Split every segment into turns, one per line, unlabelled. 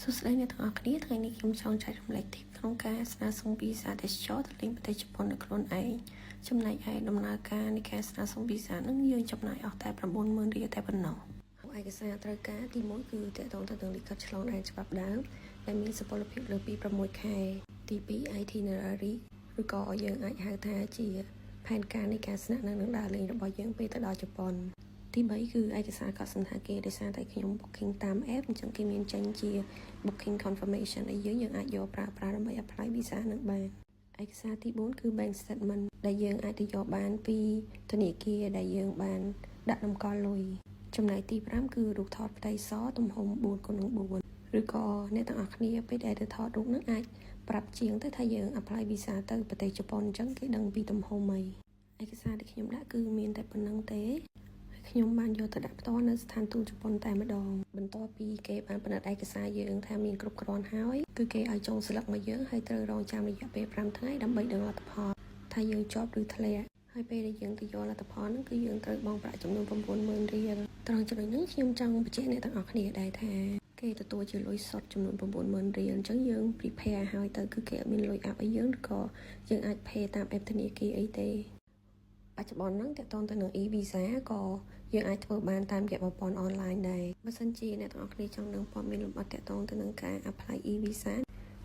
សួស្តីអ្នកទាំងអស់គ្នាថ្ងៃនេះខ្ញុំចង់ចែករំលែកទីក្នុងការស្នើសុំវីសាទេសចរទៅលេងប្រទេសជប៉ុននៅខ្លួនឯងចំណែកឯដំណើរការនៃការស្នើសុំវីសានឹងយើងចំណាយអស់តែ 90,000 រៀលតែប៉ុណ្ណោះឯកសារត្រូវការទី1គឺទាក់ទងទៅនឹងលិខិតឆ្លងដែនច្បាប់ដើមដែលមានសុពលភាពលើពី6ខែទី2 itinerary ឬក៏យើងអាចហៅថាជាផែនការនៃការស្នាក់នៅនឹងដើរលេងរបស់យើងពេលទៅដល់ជប៉ុនទី3គឺឯកសារកត់សណ្ឋាគារដោយសារតែខ្ញុំ booking តាម app អញ្ចឹងគេមានចេញជា booking confirmation ដែលយើងអាចយកប្រើប្រាស់ដើម្បី apply visa នឹងបានឯកសារទី4គឺ bank statement ដែលយើងអាចទៅយកបានពីធនាគារដែលយើងបានដាក់តម្កល់លុយចំណែកទី5គឺរូបថតផ្ទៃសទំហំ 4x4 ឬក៏អ្នកទាំងអស់គ្នាពេលដែលទៅថតរូបនឹងអាចប្រាប់ជាងទៅថាយើង apply visa ទៅប្រទេសជប៉ុនអញ្ចឹងគេដឹងពីទំហំអីឯកសារដែលខ្ញុំដាក់គឺមានតែប៉ុណ្្នឹងទេខ្ញុំបានយកទៅដាក់ផ្ទាល់នៅស្ថានទូតជប៉ុនតែម្ដងបន្ទាប់ពីគេបានពិនិត្យឯកសារយើងថាមានគ្រប់គ្រាន់ហើយគឺគេឲ្យចុងស្លឹកមកយើងហើយត្រូវរងចាំរយៈពេល5ថ្ងៃដើម្បីដឹងលទ្ធផលថាយើងជាប់ឬធ្លាក់ហើយពេលដែលយើងទៅយកលទ្ធផលហ្នឹងគឺយើងត្រូវបង់ប្រាក់ចំនួន 90,000 រៀលត្រង់ចំណុចហ្នឹងខ្ញុំចង់បញ្ជាក់អ្នកទាំងអស់គ្នាដែរថាគេទទួលជាលុយសុទ្ធចំនួន 90,000 រៀលអញ្ចឹងយើង prepare ហើយទៅគឺគេអត់មានលុយអាប់ឲ្យយើងឬក៏យើងអាច pay តាម app ធនាគារអីទេបច្ចុប្បន្នហ្នឹងតកតងទៅនឹង e-visa ក៏យើងអាចធ្វើបានតាមរយៈប្រព័ន្ធ online ដែរបើសិនជាអ្នកទាំងអស់គ្នាចង់ដឹងព័ត៌មានលម្អិតតកតងទៅនឹងការ apply e-visa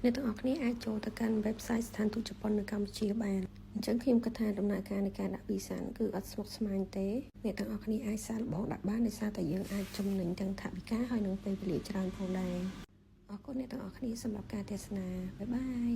អ្នកទាំងអស់គ្នាអាចចូលទៅកាន់ website ស្ថានទូតជប៉ុននៅកម្ពុជាបានអញ្ចឹងខ្ញុំគិតថាដំណើរការនៃការដាក់ visa គឺអត់ស្មុគស្មាញទេអ្នកទាំងអស់គ្នាអាចសាកល្បងដាក់បានដោយសារតែយើងអាចចំណេញទាំងថវិកាហើយនិងពេលវេលាច្រើនផងដែរអរគុណអ្នកទាំងអស់គ្នាសម្រាប់ការទស្សនាបាយបាយ